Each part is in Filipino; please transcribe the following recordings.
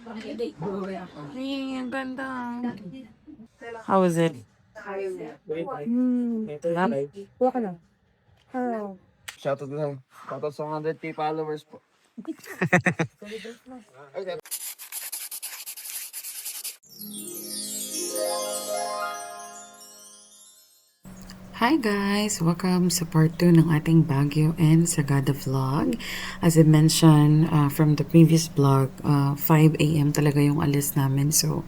Ay, ang ganda. How is it? Kuha ka na. Shoutout lang. Shoutout sa 100K followers po. Hi guys! Welcome sa part 2 ng ating Baguio and Sagada vlog. As I mentioned from the previous vlog, 5 a.m. talaga yung alis namin. So,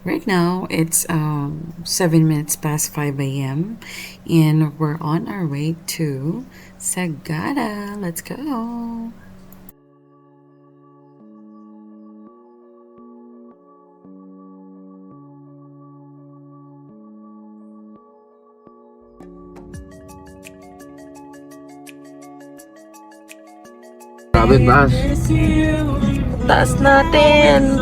right now, it's 7 minutes past 5 a.m. And we're on our way to Sagada. Let's go! Grabe taas. Taas natin!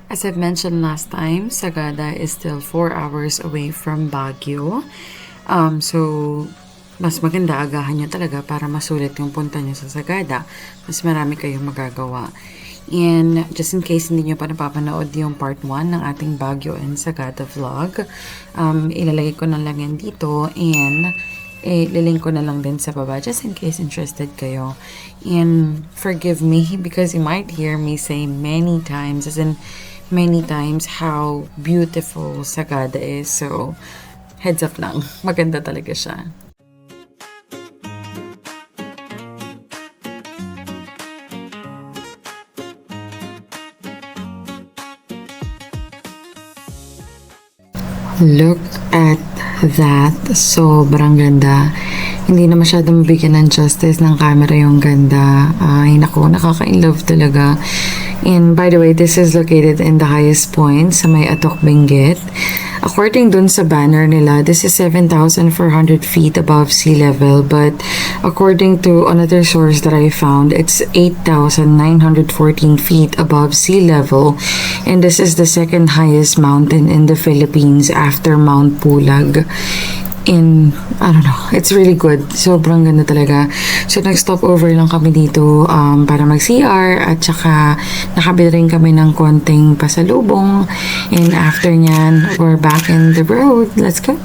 As I've mentioned last time, Sagada is still 4 hours away from Baguio. So, mas maganda agahan nyo talaga para masulit yung punta nyo sa Sagada. Mas marami kayong magagawa. And just in case hindi nyo pa napapanood yung part 1 ng ating Baguio and Sagada vlog, ilalagay ko na lang yan dito and lilink ko na lang din sa baba just in case interested kayo. And forgive me because you might hear me say many times, as in many times, how beautiful Sagada is. So, heads up lang. Maganda talaga siya. Look at that. Sobrang ganda. Hindi na masyadong mabigyan ng justice ng camera yung ganda. Ay, naku, nakaka-inlove talaga. And by the way, this is located in the highest point sa may Atok Benguet. According dun sa banner nila, this is 7,400 feet above sea level. But according to another source that I found, it's 8,914 feet above sea level. And this is the second highest mountain in the Philippines after Mount Pulag. In, I don't know, it's really good. Sobrang ganda talaga. So, nag-stop over lang kami dito para mag-CR at saka nakabili rin kami ng konting pasalubong. And after nyan, we're back in the road. Let's go!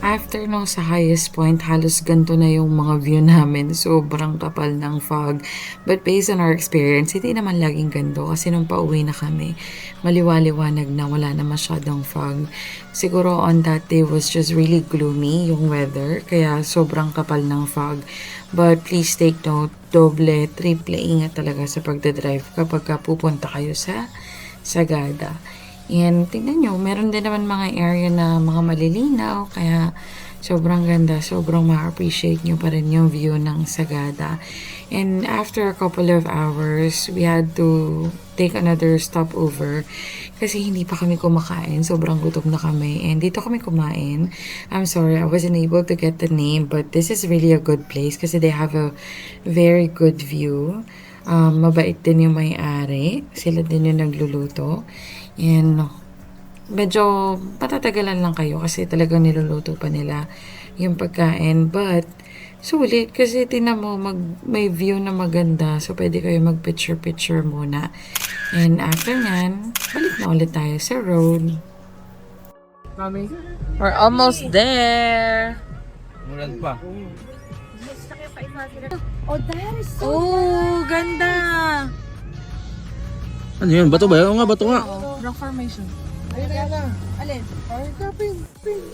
After no sa highest point, halos ganito na yung mga view namin. Sobrang kapal ng fog. But based on our experience, hindi naman laging ganito kasi nung pauwi na kami, maliwaliwanag na wala na masyadong fog. Siguro on that day was just really gloomy yung weather, kaya sobrang kapal ng fog. But please take note, doble, triple ingat talaga sa pagdadrive kapag pupunta kayo sa Sagada. And tingnan nyo, meron din naman mga area na mga malilinaw, kaya sobrang ganda, sobrang ma-appreciate nyo pa rin yung view ng Sagada. And after a couple of hours, we had to take another stopover kasi hindi pa kami kumakain, sobrang gutom na kami. And dito kami kumain. I'm sorry, I wasn't able to get the name, but this is really a good place kasi they have a very good view. Mabait din yung may-ari, sila din yung nagluluto. And medyo patatagalan lang kayo kasi talagang niluluto pa nila yung pagkain. But sulit kasi tinan mo may view na maganda. So pwede kayo mag-picture-picture muna. And after nyan, balik na ulit tayo sa road. We're almost there. Mulan pa. Oh, that is so Oh, ganda! Ano yun? Bato ba? Oo nga, bato nga. Rock formation. Alin?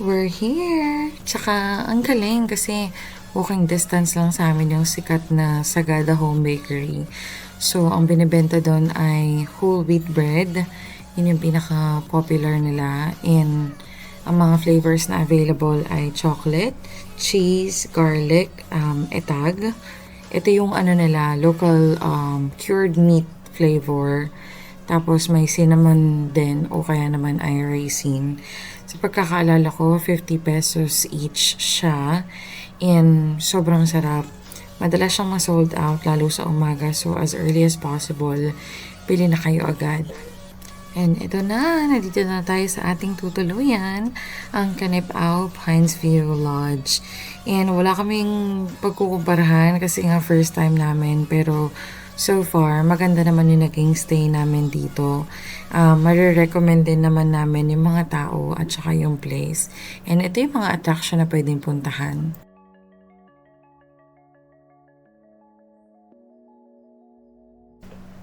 We're here. Tsaka, ang galing kasi walking distance lang sa amin yung sikat na Sagada Home Bakery. So, ang binibenta doon ay whole wheat bread. Yun yung pinaka-popular nila. And ang mga flavors na available ay chocolate, cheese, garlic, etag, Ito yung ano nila, local cured meat flavor. Tapos may cinnamon din o kaya naman ay raisin. Sa pagkakaalala ko, 50 pesos each siya. And sobrang sarap. Madalas siyang ma-sold out lalo sa umaga. So as early as possible, pili na kayo agad. And ito na, nandito na tayo sa ating tutuluyan, ang Canipao Pines View Lodge. And wala kaming pagkukumparahan kasi nga first time namin, pero so far, maganda naman yung naging stay namin dito. Marirecommend din naman namin yung mga tao at saka yung place. And ito yung mga attraction na pwedeng puntahan.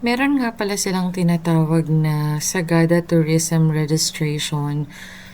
Meron nga pala silang tinatawag na Sagada Tourism Registration.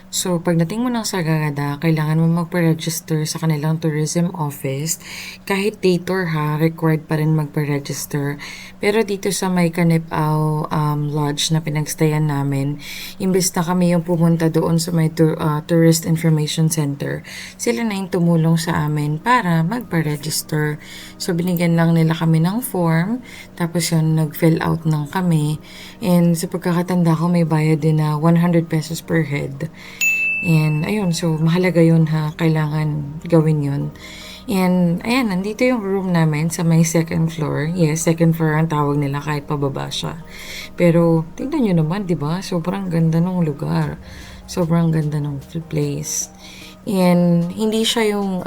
So, pagdating mo ng Sagada, kailangan mo magpa-register sa kanilang tourism office. Kahit day tour ha, required pa rin magpa-register. Pero dito sa may Canipao Lodge na pinagstayan namin, imbes na kami yung pumunta doon sa may Tourist Information Center, sila na yung tumulong sa amin para magpa-register. So, binigyan lang nila kami ng form, tapos yun, nag-fill out ng kami. And sa pagkakatanda ko, may bayad din na 100 pesos per head. And ayun, so mahalaga yun ha, kailangan gawin yun. And ayan, nandito yung room namin sa may second floor. Yes, second floor ang tawag nila kahit pababa siya. Pero tingnan nyo naman, di ba? Sobrang ganda ng lugar. Sobrang ganda ng place. And hindi siya yung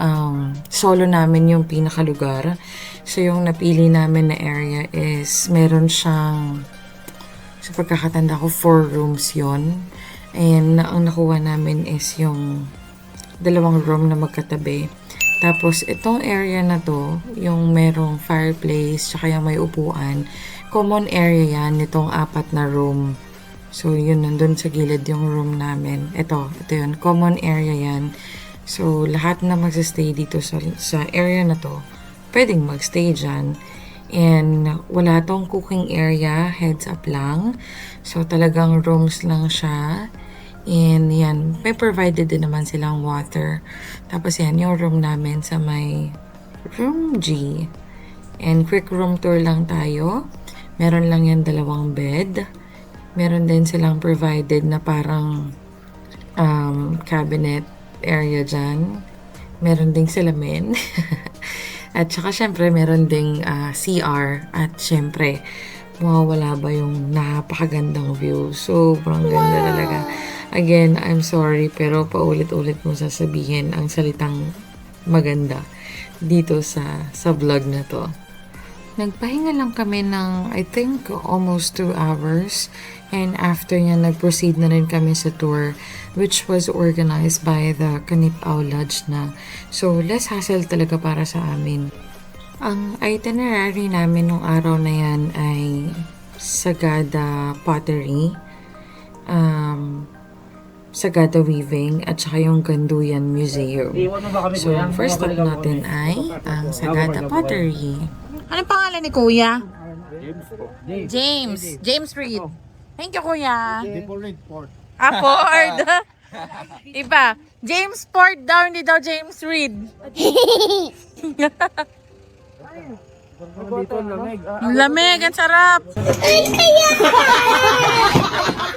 solo namin yung pinakalugar. So yung napili namin na area is meron siyang, sa pagkakatanda ko, 4 rooms yon. And ang nakuha namin is yung 2 room na magkatabi. Tapos itong area na to, yung merong fireplace, tsaka yung may upuan, common area yan, nitong 4 na room. So yun, nandun sa gilid yung room namin. Ito yun, common area yan. So lahat na magsistay dito sa area na to, pwedeng magstay dyan. And wala tong cooking area, heads up lang. So talagang rooms lang siya. And yan, may provided din naman silang water. Tapos yan, yung room namin sa may room G. And quick room tour lang tayo. Meron lang yan 2 bed. Meron din silang provided na parang cabinet area dyan. Meron ding salamin. At saka syempre meron ding CR. At syempre, mawawala ba yung napakagandang view. Sobrang ganda talaga. Again, I'm sorry pero paulit-ulit mo sasabihin ang salitang maganda dito sa vlog na to. Nagpahinga lang kami ng I think almost 2 hours and after niya nag-proceed na rin kami sa tour which was organized by the Canipao Lodge na. So less hassle talaga para sa amin. Ang itinerary namin nung araw na yan ay Sagada Pottery, Sagada Weaving, at saka yung Ganduyan Museum. So, first stop natin ay ang Sagada Pottery. Anong pangalan ni Kuya? James. James Reed. Thank you, Kuya. Ford. Iba. James Ford daw, hindi daw James Reed. Ang lamig, ang sarap.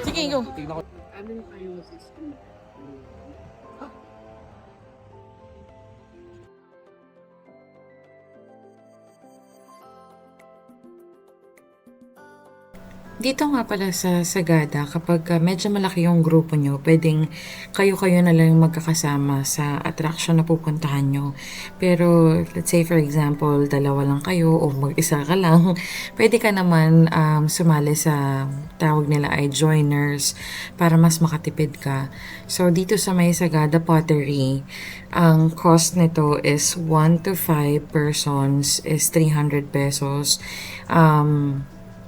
Sige, go. Dito nga pala sa Sagada, kapag medyo malaki yung grupo nyo, pwedeng kayo-kayo na lang yung magkakasama sa attraction na pupuntahan nyo. Pero, let's say for example, 2 lang kayo o mag-isa ka lang, pwede ka naman sumali sa tawag nila ay joiners para mas makatipid ka. So, dito sa may Sagada Pottery, ang cost nito is 1 to 5 persons is 300 pesos.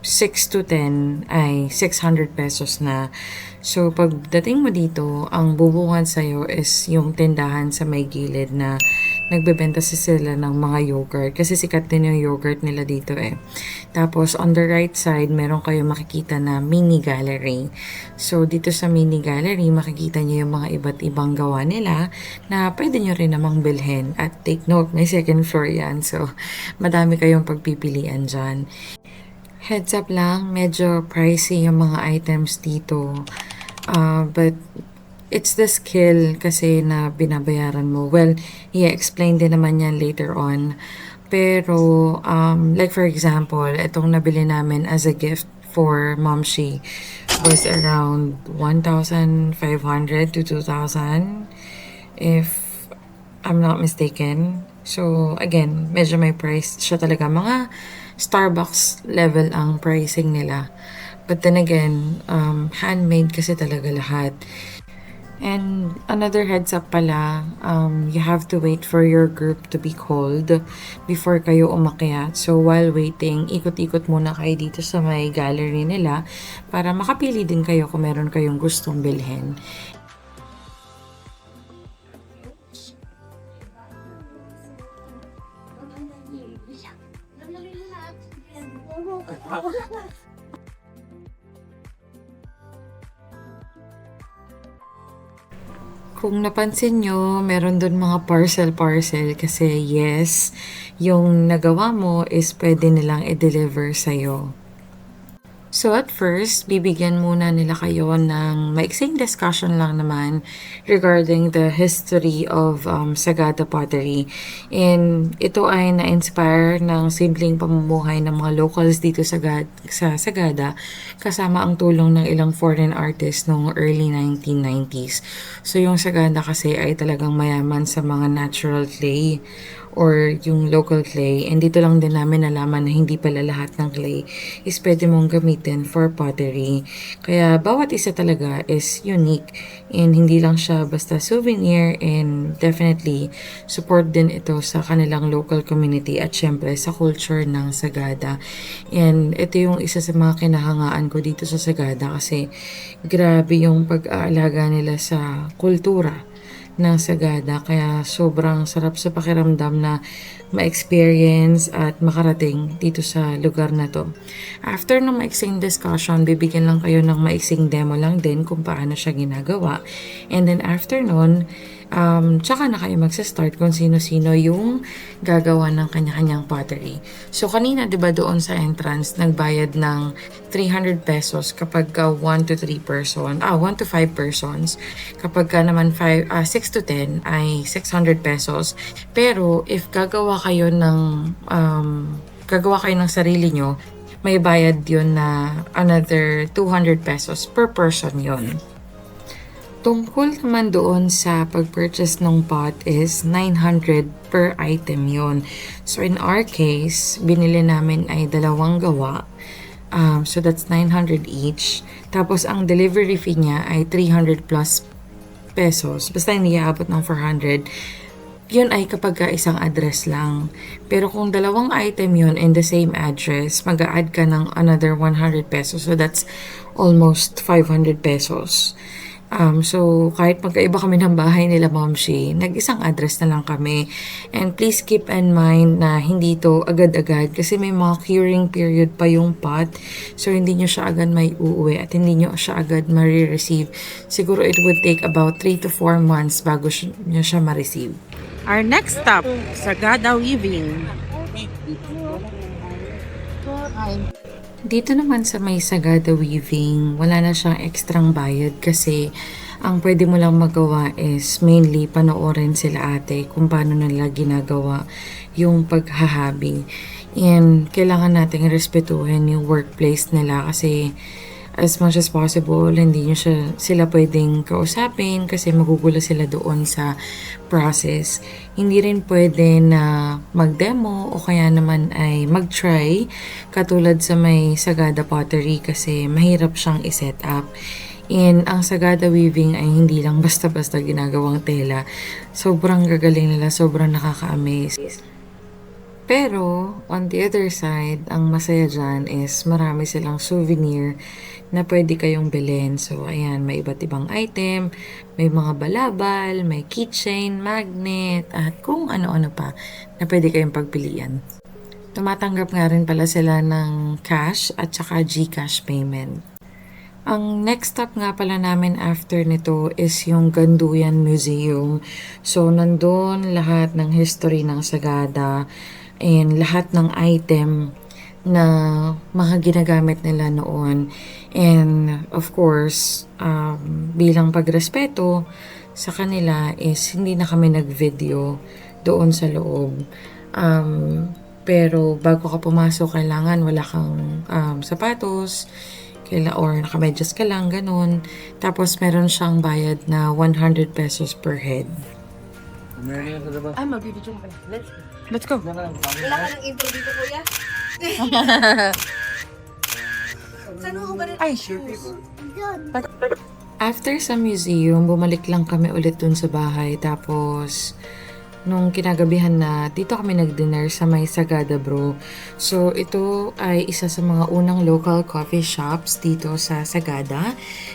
6 to 10 ay 600 pesos na. So, pagdating mo dito, ang bubungan sa'yo is yung tindahan sa may gilid na nagbebenta sila ng mga yogurt kasi sikat din yung yogurt nila dito eh. Tapos on the right side, meron kayo makikita na mini gallery. So dito sa mini gallery, makikita niyo yung mga iba't ibang gawa nila na pwede nyo rin namang bilhin. At take note, may second floor yan. So madami kayong pagpipilian dyan. Heads up lang, medyo pricey yung mga items dito. But it's the skill kasi na binabayaran mo. Well, i-explain din naman yan later on. Pero, like for example, itong nabili namin as a gift for Momshi was around 1,500 to 2,000 if I'm not mistaken. So, again, medyo may price siya talaga. Mga Starbucks level ang pricing nila. But then again, handmade kasi talaga lahat. And another heads up pala, you have to wait for your group to be called before kayo umakyat. So while waiting, ikot-ikot muna kayo dito sa may gallery nila para makapili din kayo kung meron kayong gustong bilhin. Kung napansin nyo, meron dun mga parcel kasi yes, yung nagawa mo is pwede nilang i-deliver sa'yo. So at first, bibigyan muna nila kayo ng maiksing discussion lang naman regarding the history of Sagada Pottery. And ito ay na-inspire ng simpleng pamumuhay ng mga locals dito sa Sagada kasama ang tulong ng ilang foreign artists noong early 1990s. So yung Sagada kasi ay talagang mayaman sa mga natural clay or yung local clay. And dito lang din namin nalaman na hindi pala lahat ng clay is pwede mong gamitin for pottery. Kaya bawat isa talaga is unique and hindi lang siya basta souvenir, and definitely support din ito sa kanilang local community at syempre sa culture ng Sagada. And ito yung isa sa mga kinahangaan ko dito sa Sagada kasi grabe yung pag-aalaga nila sa kultura ng Sagada, kaya sobrang sarap sa pakiramdam na ma-experience at makarating dito sa lugar na to. After ng maiksing discussion, bibigyan lang kayo ng maiksing demo lang din kung paano siya ginagawa. And then after nun, tsaka na kayo magsa-start kung sino-sino yung gagawa ng kanya-kanyang pottery. So kanina 'di ba doon sa entrance nagbayad ng 300 pesos kapag 1 to 3 person, 1 to 5 persons. Kapag naman 6 to 10 ay 600 pesos. Pero if gagawa kayo ng sarili nyo, may bayad yun na another 200 pesos per person yon. Tungkol naman doon sa pag-purchase ng pot is 900 per item yon. So in our case, binili namin ay 2 gawa. So that's 900 each. Tapos ang delivery fee niya ay 300 plus pesos. Basta hindi aabot ng 400. Yun ay kapag isang address lang. Pero kung 2 item yun in the same address, mag-a-add ka ng another 100 pesos. So that's almost 500 pesos. So, kahit magkaiba kami ng bahay nila Momshi, nag-isang address na lang kami. And please keep in mind na hindi to agad-agad kasi may mga curing period pa yung pot. So, hindi nyo siya agad may uuwi at hindi nyo siya agad marireceive. Siguro it would take about 3 to 4 months bago nyo siya ma-receive. Our next stop, Sagada Weaving. Dito naman sa may Sagada Weaving, wala na siyang ekstrang bayad kasi ang pwede mo lang magawa is mainly panoorin sila ate kung paano nila ginagawa yung paghahabi. And kailangan nating respetuhin yung workplace nila kasi as much as possible, hindi nyo sila pwedeng kausapin kasi magugulo sila doon sa process. Hindi rin pwede na mag-demo o kaya naman ay mag-try katulad sa may Sagada Pottery kasi mahirap siyang i-set up. And ang Sagada Weaving ay hindi lang basta-basta ginagawang tela. Sobrang gagaling nila, sobrang nakaka-amaze. Pero, on the other side, ang masaya dyan is marami silang souvenir na pwede kayong bilhin. So, ayan, may iba't ibang item, may mga balabal, may keychain, magnet, at kung ano-ano pa na pwede kayong pagpilian. Tumatanggap nga rin pala sila ng cash at saka GCash payment. Ang next stop nga pala namin after nito is yung Ganduyan Museum. So, nandun lahat ng history ng Sagada and lahat ng item na mga ginagamit nila noon. And of course, bilang pagrespeto sa kanila is hindi na kami nag-video doon sa loob. Pero bago ka pumasok, kailangan wala kang sapatos, or nakamedyas ka lang, ganun. Tapos meron siyang bayad na 100 pesos per head. Meron yan sa labas. Ay, magbibidyo mo. Let's go. Wala ka ng info dito, kuya? Saan mo ba rin? Ay, sure. After sa museum, bumalik lang kami ulit dun sa bahay. Tapos, nung kinagabihan na, dito kami nag-dinner sa may Sagada Bro. So, ito ay isa sa mga unang local coffee shops dito sa Sagada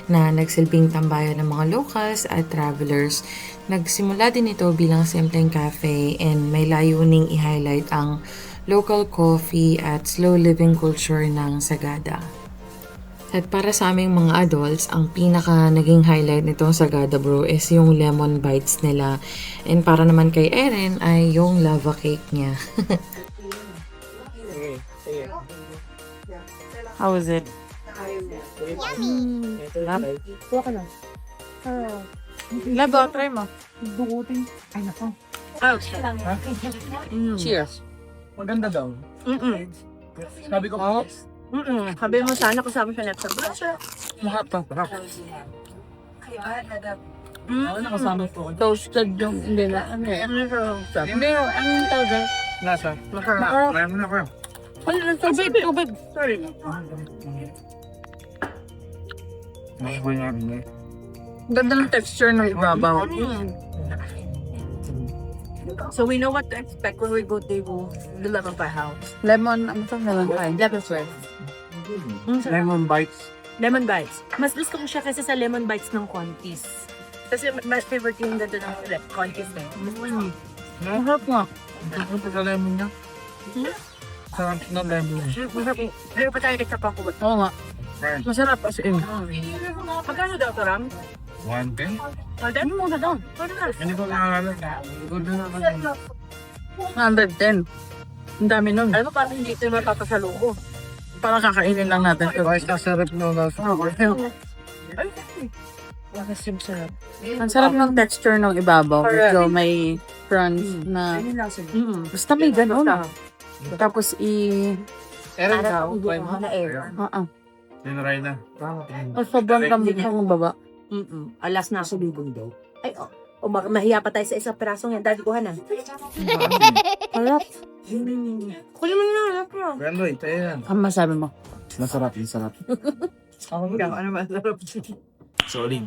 na nagsilbing tambayan ng mga locals at travelers. Nagsimula din ito bilang simpleng cafe and may layuning i-highlight ang local coffee at slow living culture ng Sagada. At para sa aming mga adults, ang pinaka naging highlight nitong Sagada Bro is yung lemon bites nila. And para naman kay Erin ay yung lava cake niya. How is it? Kuha ka na. Labo, try mo. Dugutin. Ay, nako. Ouch. Cheers. Maganda daw. Mm-mm. Sabi ko, Sabi mo sana kasama siya next time. mahap pa. Ano kasama ko? Toasted yung, hindi na. Ano yung tawag? Nasa? Masarap. Meron na ko. Ano, tubig. Sorry. Mas ko nga rin eh. Ganda ng texture ng ibabaw. So we know what to expect when we go to the Lemon Pie House. Lemon, ano sa lemon pie? Lemon sweat. Lemon bites. Lemon bites. Mas gusto ko siya kasi sa lemon bites ng Contis. Kasi mas favorite yung dito ng Contis eh. Masarap nga. Ano pa sa lemon niya? Sarap na lemon. Pero pa tayo sa Paco. Oo nga. Masarap as in. Magkano daw ito, Ram? 110? Pwede mo muna daw. Pwede na. Hindi ko nakakala. Good na naman. 110. Ang dami nun. Alam mo, parang hindi ito mapapasaluko. Parang kakainin lang natin. Guys, nasarap na nasa. Ang sarap ng texture ng ibabaw. Medyo may crunch na... Basta may gano'n. Tapos Erin, Na air. tinry na. sobrang tambik ng baba. Alas na ako bibong daw. Ay, mahiya pa tayo sa isang pirasong yan. Daddy, kuha na. Harap. Kunin mo na, harap na. Rendoy, tayo yan. Ang masabi mo? Masarap, masarap. Ikaw, ano masarap? Solid.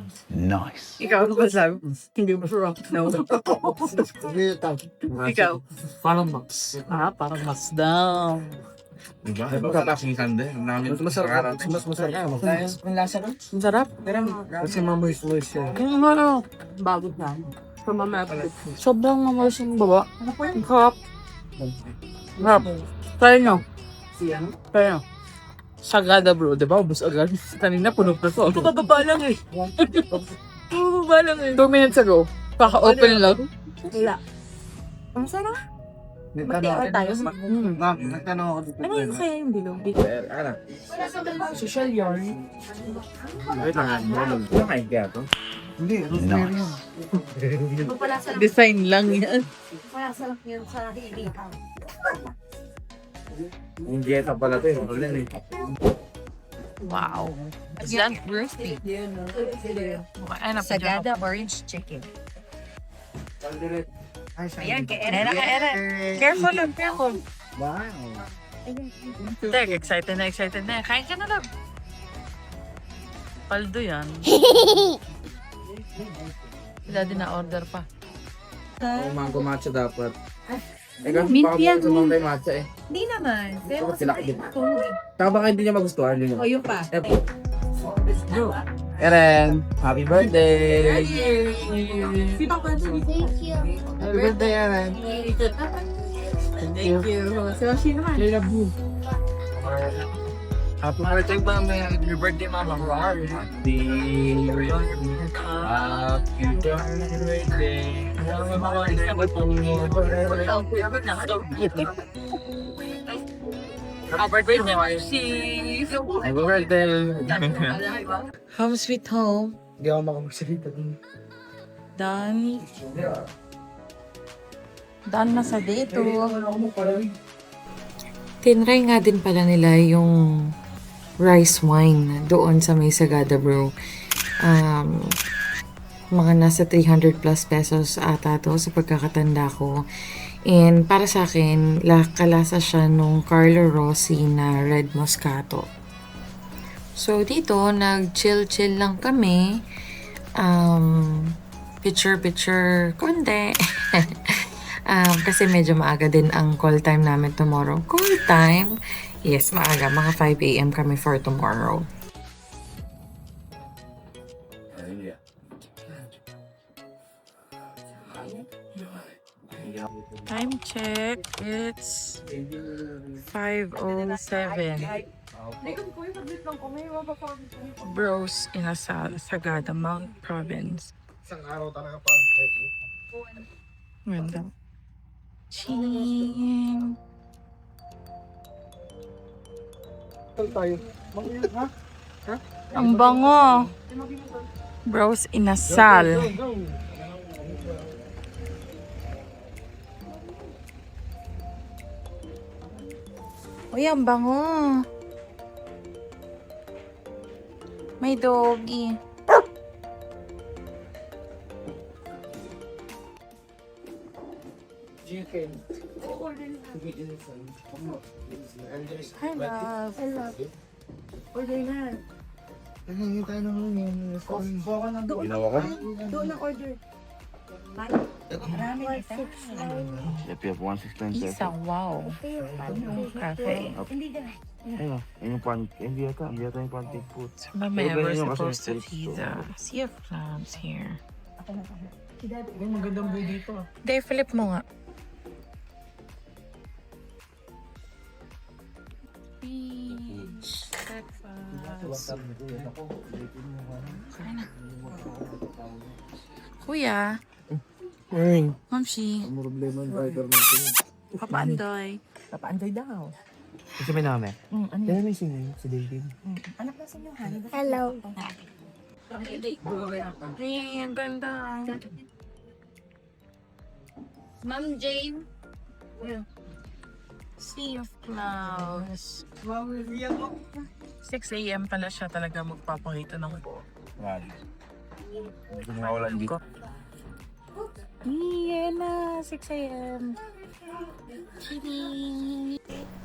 Ikaw, ano masabi? Hindi masarap. No. Ikaw. Parang box. Parang mas daw. Diba? Magkakasing kande. Mas masarap. Mas masarap. Ang lasa ko? Ang sarap. Kasi mamoist-moist siya. Yung ano, Bago na. Pamamapit. sobrang mamas yung baba. Ang sarap. Sarap. Try nyo. Try nyo. Sagada Bro, di ba? Ubus agad. Kanina puno pa to. Bababa lang eh. Bababa lang eh. 2 minutes ago. Kaka-open lang. Wala. Ang sarap. Mag-air tayo. Nagtanong ako dito. Ano yung kaya yung bilog? Social yarn. Wait lang. Ano kayo kaya to? Hindi, rosemary yan. Magpalasa lang. Design lang yan. Magpalasa lang yun sa hiling. Yung dieta pala to eh. Wow. Is that roasty? Ano pa dyan? Sagada orange chicken. Ayan, kay Eren. Careful lang, careful. wow. Tek, excited na. Kain ka na lang. Paldo yan. Sila din na order pa. Mango matcha dapat. Ikaw, Mint baka yan, sa mga tayo matcha eh. Hindi naman. Pero Bakit sila din? ito. Saka baka hindi niya magustuhan din. O, yun pa. Eren, happy birthday! Si Papa. Happy birthday, Eren! Thank you. Si Washi naman. I love you. Happy birthday, mama. Happy birthday, mama. Happy birthday, Happy birthday. Home sweet home. Hindi ako makapagsalita dun. Done. Done na sa date. Tinry nga din pala nila yung rice wine doon sa may Sagada Brew. Mga nasa 300 plus pesos ata to sa pagkakatanda ko. And para sa akin, kalasa siya nung Carlo Rossi na Red Moscato. So dito, nag-chill-chill lang kami. Picture-picture konti. Kasi medyo maaga din ang call time namin tomorrow. Call time? Yes, maaga. Mga 5 a.m. kami for tomorrow. Time check. It's 5:07. Bros Inasal, Sagada, Mount Province. Isang araw talaga pa. Ganda. Ching. Tayo. Ha? Ang bango. Bros Inasal. Uy, ang bango. May doggy. Chicken. Hi, love. Order na. Hindi tayo naman yun. Ginawa ko? Doon ang order. Marami kita. Yep, 169 Isa, wow. Cafe. Hindi na. Ayun, yung hindi yata yung pancake food. Mamaya, Pero we're ganyan yung supposed to kasi see the Sea of Clouds here. Ay, magandang view dito ah. Dave, flip mo nga. Beach. Breakfast. Kuya. Ay, Mamshi. ang problema yung driver natin. Papaandoy. Papaandoy daw. Kasi may namin. Ano Kaya may singin, si David. Anak na sa inyo, ha? Hello. Ay, ang ganda. Ma'am Jane. Sea of Clouds. 6 a.m. pala siya talaga magpapakita ng Wala. Wala dito. Yan na, 6 a.m.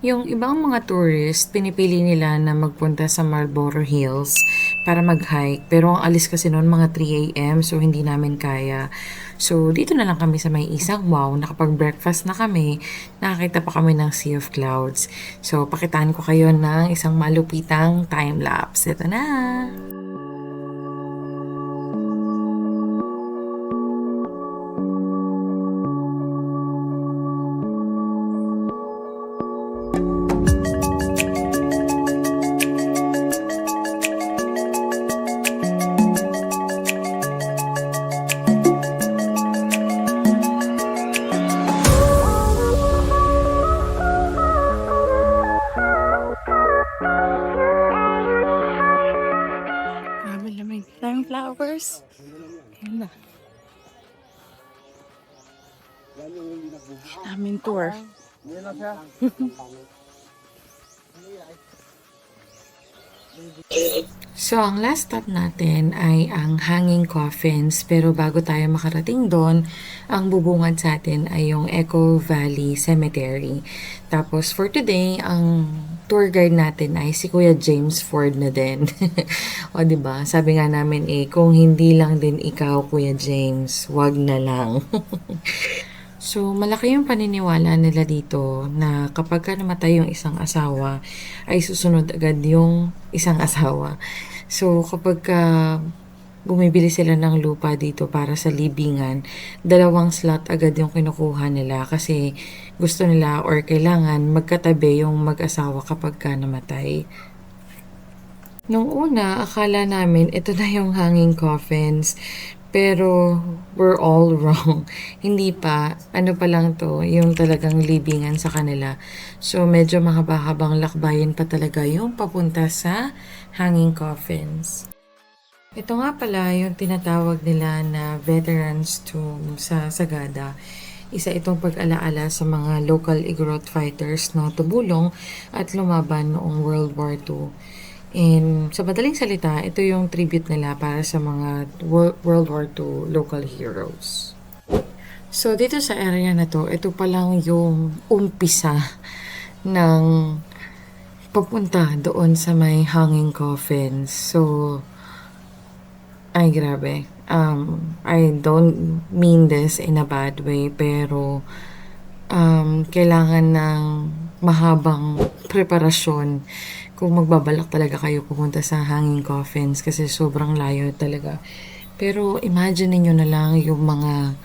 Yung ibang mga tourist, pinipili nila na magpunta sa Marlboro Hills para mag-hike. Pero ang alis kasi noon mga 3 a.m. so hindi namin kaya. So dito na lang kami sa may isang wow. Nakapag-breakfast na kami. Nakakita pa kami ng Sea of Clouds. So pakitaan ko kayo ng isang malupitang time-lapse. Ito na! Grabe lamig. Daming flowers. Ayan na. Daming tour. So, ang last stop natin ay ang Hanging Coffins. Pero bago tayo makarating doon, ang bubungad sa atin ay yung Echo Valley Cemetery. Tapos, for today, ang tour guide natin ay si Kuya James Ford na din. O, diba? Sabi nga namin kung hindi lang din ikaw, Kuya James, wag na lang. So, malaki yung paniniwala nila dito na kapag ka namatay yung isang asawa, ay susunod agad yung isang asawa. So, kapag ka bumibili sila ng lupa dito para sa libingan, 2 slot agad yung kinukuha nila kasi gusto nila or kailangan magkatabi yung mag-asawa kapag ka namatay. Nung una, akala namin ito na yung hanging coffins. Pero we're all wrong. Hindi pa. Ano pa lang to, yung talagang libingan sa kanila. So medyo mahaba-habang lakbayin pa talaga yung papunta sa hanging coffins. Ito nga pala yung tinatawag nila na Veterans Tomb sa Sagada. Isa itong pag-alaala sa mga local Igorot fighters na tumulong at lumaban noong World War II. And sa madaling salita, ito yung tribute nila para sa mga World War II local heroes. So dito sa area na to, ito pa lang yung umpisa ng papunta doon sa may hanging coffins. So, ay grabe. I don't mean this in a bad way, pero kailangan ng mahabang preparasyon kung magbabalak talaga kayo pumunta sa hanging coffins kasi sobrang layo talaga. Pero imagine niyo na lang yung mga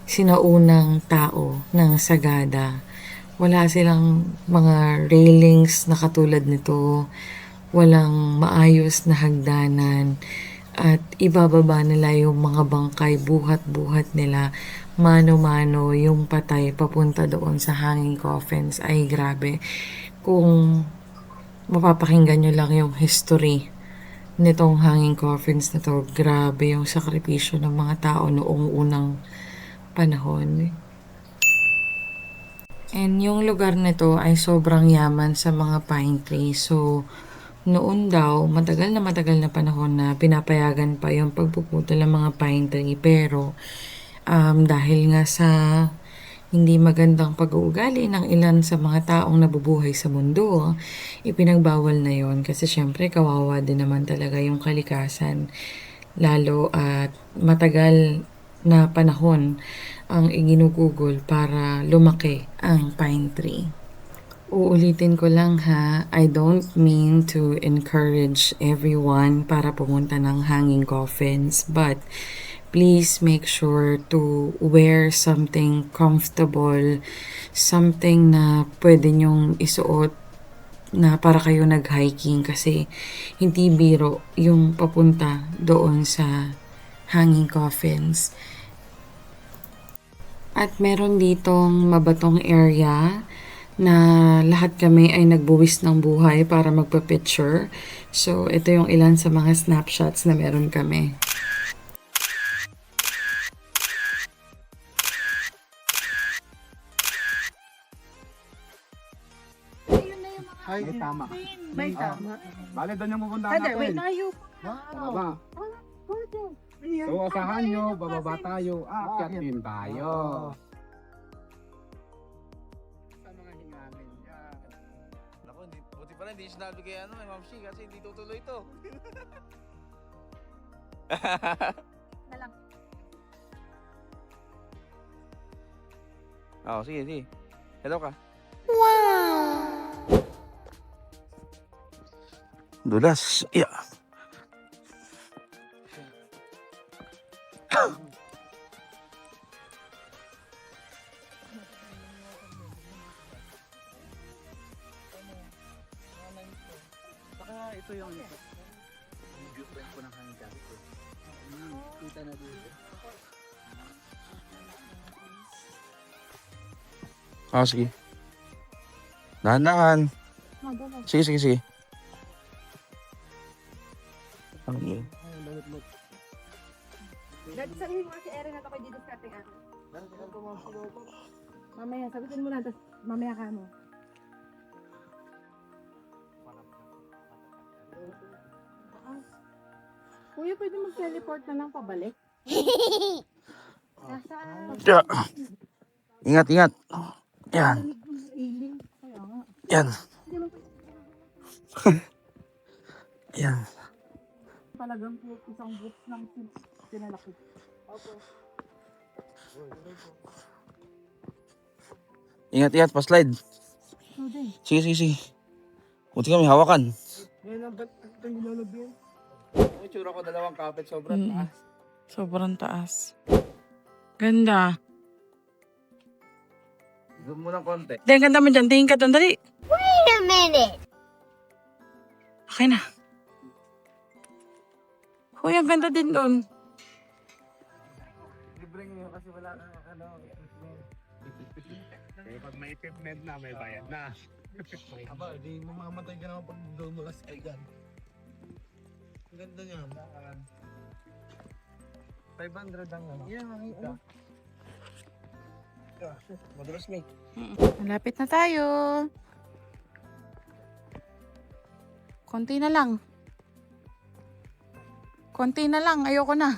sinaunang tao ng Sagada. Wala silang mga railings na katulad nito. Walang maayos na hagdanan. At ibababa nila yung mga bangkay, buhat-buhat nila, mano-mano yung patay papunta doon sa hanging coffins. Ay grabe. Kung mapapakinggan nyo lang yung history nitong hanging coffins na to, grabe yung sakripisyo ng mga tao noong unang panahon. And yung lugar nito ay sobrang yaman sa mga pine trees. So, noon daw, matagal na panahon na pinapayagan pa yung pagpuputol ng mga pine tree. Pero, dahil nga sa hindi magandang pag-uugali ng ilan sa mga taong nabubuhay sa mundo, ipinagbawal na yon kasi syempre kawawa din naman talaga yung kalikasan. Lalo at matagal na panahon ang iginugugol para lumaki ang pine tree. Uulitin ko lang ha, I don't mean to encourage everyone para pumunta ng hanging coffins, but please make sure to wear something comfortable, something na pwede nyong isuot na para kayo nag-hiking kasi hindi biro yung papunta doon sa hanging coffins. At meron ditong mabatong area na lahat kami ay nagbuwis ng buhay para magpa-picture. So, ito yung ilan sa mga snapshots na meron kami. Ay, tama. May tama. Bale, doon yung pupunta Father, wait, natin. tayo. Baba. So, asahan nyo, bababa tayo. Akyat din tayo. Sa mga hinamin yan. Naku, buti pala hindi sinabi kay Ma'am Shi kasi hindi tutuloy ito. Oo, sige, sige. Hello ka. Dulas. Yeah. Baka ito yung viewpoint ko ng hanggang. Kita na dito. Sige. Dahan-dahan. Sige, sige, sige. Okay. Dati sabihin mo si Erin na ito kay dito sa ating ano. Mamaya, sabihin mo na, tapos mamaya ka mo. Kuya, pwede mag-teleport na lang pabalik? Yeah. Ingat, ingat. Yan. Yan. Yan. Talagang isang book ng pinalaki. Opo. Ingat, pa-slide. Sige, sige, sige. Buti ka may hawakan. Ang itsura ko, dalawang kapit, sobrang taas. Sobrang taas. Ganda. Zoom mo ng konti. Dahil ganda mo dyan. Tingin ka doon. Dali. Wait a minute. Okay na. Uy, ang ganda din doon. Libre nyo kasi wala na Pag may equipment na, may bayad na. Aba, di mamamatay ka naman pag dumulas kay gan. Ang ganda niya. 500 ang ano. Yeah, madulas may. Malapit na tayo. Konti na lang. Konti na lang. Ayoko na.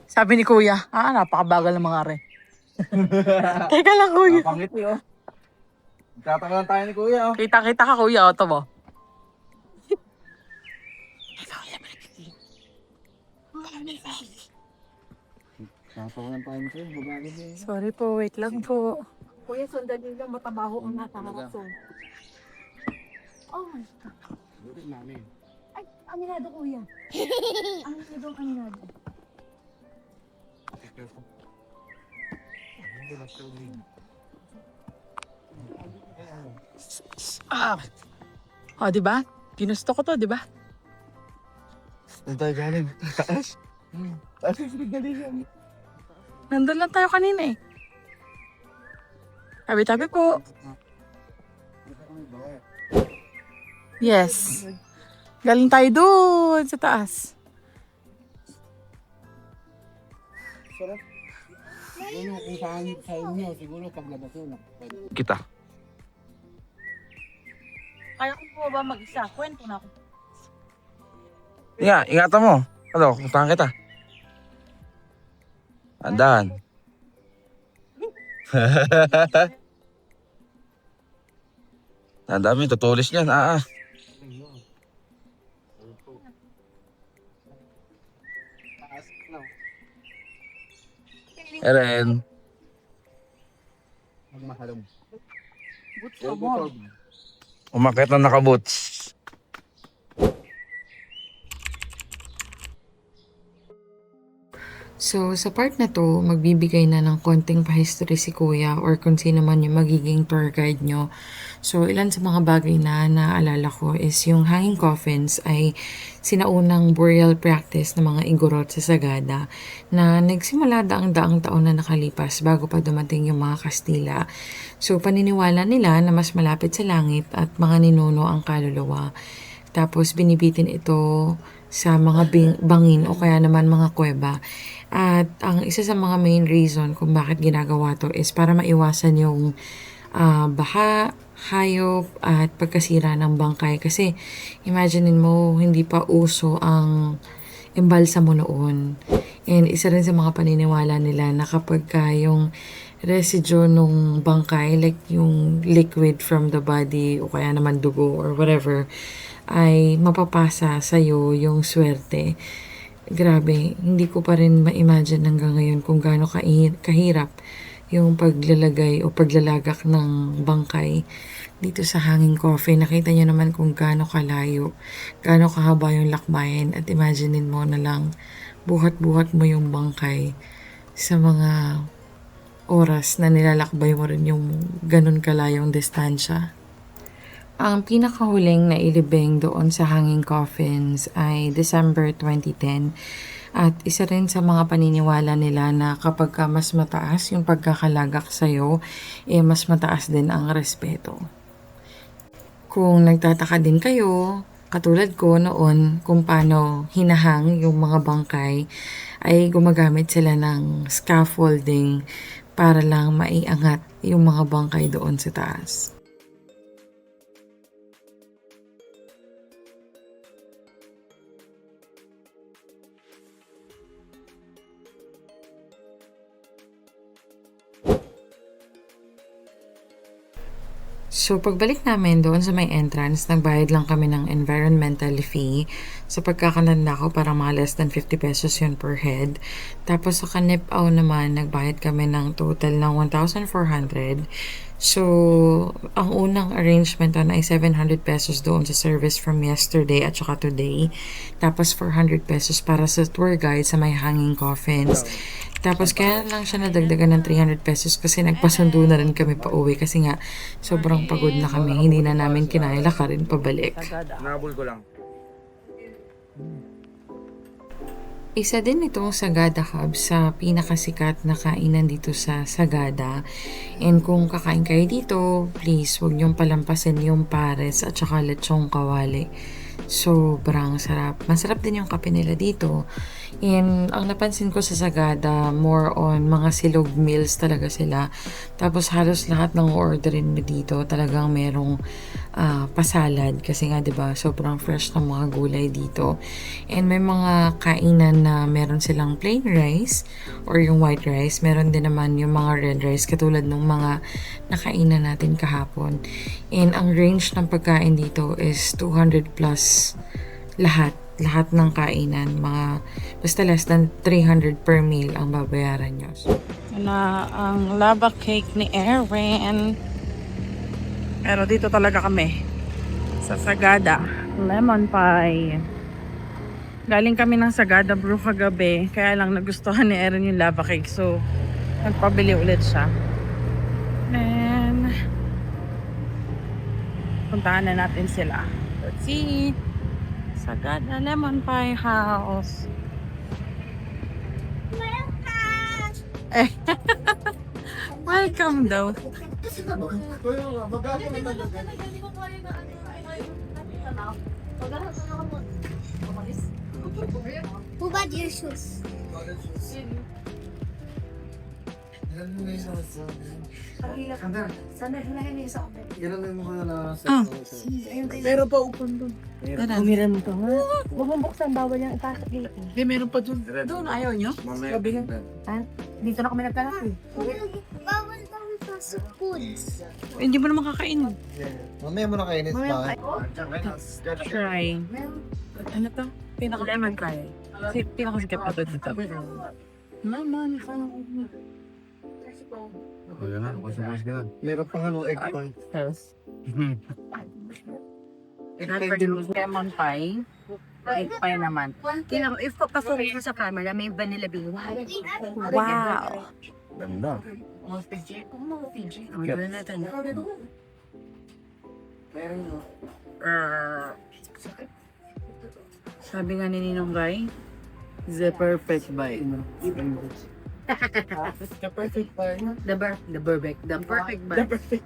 Sabi ni Kuya, napakabagal ng mga are. Teka lang, Kuya. Pangiti oh. Tataka lang tayo ni Kuya oh. Kita-kita ka, Kuya. Ito mo. Tataka lang tayo ni Kuya. Mabagal niya. Sorry po, wait lang po. Kuya, sandali lang, matabaho ang nakakaraso. Oh my God. Buti namin. Ay, aminado kuya. Aminado. O, di ba? Ginusto ko to, di ba? Saan tayo galing? Taas? Taas yung galing yan. Nandun lang tayo kanina eh. Tabi-tabi po. Yes. Galing tayo doon sa taas. Kita. Kaya ko po ba mag-isa? Kwento na ako. Ingatan mo. Ano, puntahan kita. Andahan. Ang dami, tutulis niyan. Eren. Umakit na nakaboots. So, sa part na to, magbibigay na ng konting pa-history si Kuya or kung sino man yung magiging tour guide nyo. So, ilan sa mga bagay na naalala ko is yung hanging coffins ay sinaunang burial practice ng mga Igorot sa Sagada na nagsimula daang-daang taon na nakalipas bago pa dumating yung mga Kastila. So, paniniwala nila na mas malapit sa langit at mga ninuno ang kaluluwa. Tapos, binibitin ito sa mga bangin o kaya naman mga kuweba. At ang isa sa mga main reason kung bakit ginagawa to is para maiwasan yung baha, hayop, at pagkasira ng bangkay. Kasi imaginein mo, hindi pa uso ang embalsamo noon. And isa rin sa mga paniniwala nila na kapag yung residue nung bangkay, like yung liquid from the body o kaya naman dugo or whatever, ay mapapasa sa'yo yung swerte. Grabe, hindi ko pa rin ma-imagine hanggang ngayon kung gaano kahirap yung paglalagay o paglalagak ng bangkay dito sa hanging coffin. Nakita nyo naman kung gaano kalayo, gaano kahaba yung lakbayan at imaginein mo na lang buhat-buhat mo yung bangkay sa mga oras na nilalakbay mo rin yung ganun kalayong distansya. Ang pinakahuling na ilibing doon sa hanging coffins ay December 2010 at isa rin sa mga paniniwala nila na kapag mas mataas yung pagkakalagak sa'yo, mas mataas din ang respeto. Kung nagtataka din kayo, katulad ko noon kung paano hinahang yung mga bangkay, ay gumagamit sila ng scaffolding para lang maiangat yung mga bangkay doon sa taas. So, pagbalik namin doon sa may entrance, nagbayad lang kami ng environmental fee. Sa pagkakatanda ko, parang mga less than 50 pesos yun per head. Tapos sa Kanipaw naman, nagbayad kami ng total ng 1,400. So, ang unang arrangement doon ay 700 pesos doon sa service from yesterday at saka today. Tapos 400 pesos para sa tour guide sa may hanging coffins. Tapos kaya lang siya nadagdagan ng 300 pesos kasi nagpasundo na rin kami pa uwi kasi nga sobrang pagod na kami. Hindi na namin kinaya lakarin pabalik. Nabol ko lang. Isa din itong Sagada Hub sa pinakasikat na kainan dito sa Sagada. And kung kakain kayo dito, please huwag niyong palampasin yung pares at saka lechong kawali. Sobrang sarap. Masarap din yung kape nila dito. And ang napansin ko sa Sagada, more on mga silog meals talaga sila. Tapos halos lahat ng orderin mo dito talagang merong pasalad. Kasi nga 'di ba sobrang fresh ng mga gulay dito. And may mga kainan na meron silang plain rice or yung white rice. Meron din naman yung mga red rice katulad ng mga nakainan natin kahapon. And ang range ng pagkain dito is 200 plus lahat ng kainan, mga basta less than 300 per meal ang babayaran nyo. Na ang lava cake ni Erin. Pero dito talaga kami. Sa Sagada. Lemon pie. Galing kami ng Sagada Brew kagabi. Kaya lang nagustuhan ni Erin yung lava cake. So, nagpabili ulit siya. And, puntahan na natin sila. Let's see. Sagada Lemon Pie House. Welcome daw. Who bought your shoes? Pero pa upon doon. Umiran mo to nga. Huwag mong buksan, bawal yung ipasok dito. Hindi, meron pa doon. Doon, ayaw nyo? Sabi nga. Dito na kami nagkalak eh. Bawal daw ipasok foods. Hindi mo naman kakainin. Mamaya mo na kainin pa. Try. Ano to? Lemon pie. Pinakasikat pa to dito. Naman, Wala na, kusumas ka na. Meron pang ano, egg pie. Lemon pie. Egg pie naman. Tingnan mo, if papasukin mo sa camera, may vanilla bean. Wow. Ganda. Gawin natin. sabi nga ni Ninong Guy, the perfect bite. The perfect bite. The perfect bite.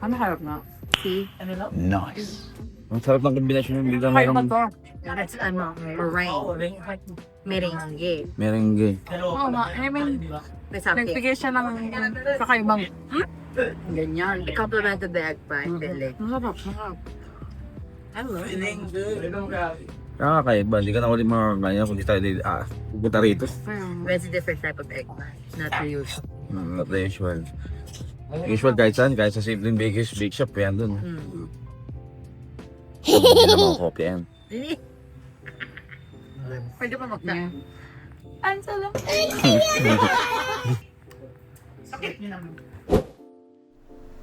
Ano harap na? See? Nice. Ang sarap ng kombinasyon ng biglang Kaya merong to? That's meringue. Merengue. merengue. Oo nga, I mean, May something. nagbigay siya ng kakaibang. Ganyan. It complemented the egg pie. Really. Masarap, masarap. Nakakaiba, hindi ka na ulit makakain kung di tayo pupunta rito. It's a different type of egg pie. Not the usual. Not the usual. Usual kahit saan, kahit sa simpleng bake shop, yan dun. Hindi na mga kopya yan. Really? Pwede pa magta. Ang sarap.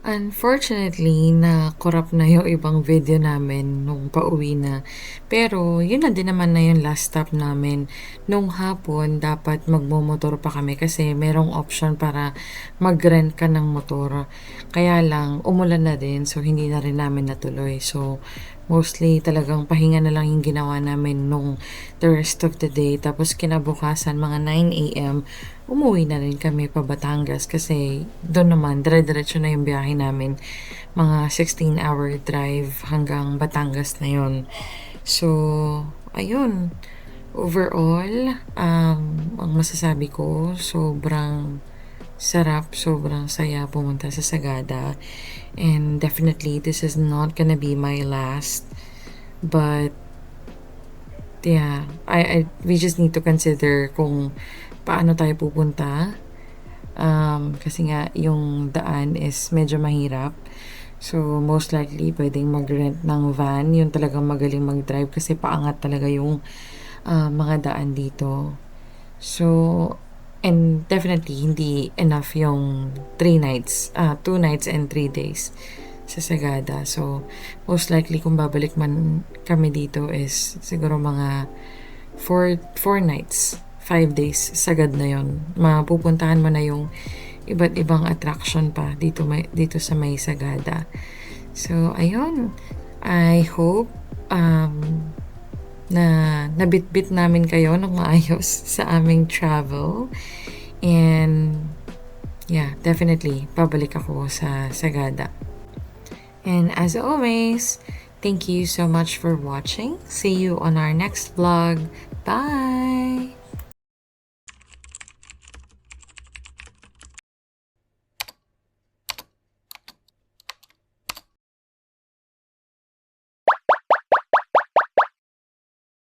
Unfortunately, na-corrupt na yung ibang video namin nung pauwi na. Pero, yun na din naman na yung last stop namin. Nung hapon, dapat magmumotor pa kami kasi merong option para mag-rent ka ng motor. Kaya lang, umulan na din so hindi na rin namin natuloy. So, mostly talagang pahinga na lang yung ginawa namin nung the rest of the day. Tapos kinabukasan, mga 9 a.m., umuwi na rin kami pa Batangas kasi doon naman, dire-diretso na yung biyahe namin. Mga 16-hour drive hanggang Batangas na yun. So, ayun. Overall, ang masasabi ko, sobrang sarap, sobrang saya pumunta sa Sagada. And definitely, this is not gonna be my last. But, yeah, we just need to consider kung paano tayo pupunta. Kasi nga, yung daan is medyo mahirap. So, most likely, pwedeng mag-rent ng van. Yun talagang magaling mag-drive kasi paangat talaga yung mga daan dito. So, and definitely, hindi enough yung 2 nights and 3 days sa Sagada. So, most likely, kung babalik man kami dito is siguro mga 4 nights, 5 days, sagad na yon. Mapupuntahan mo na yung iba't ibang attraction pa dito sa may Sagada. So, ayun. I hope na nabitbit namin kayo ng maayos sa aming travel. And yeah, definitely, pabalik ako sa Sagada. And as always, thank you so much for watching. See you on our next vlog. Bye!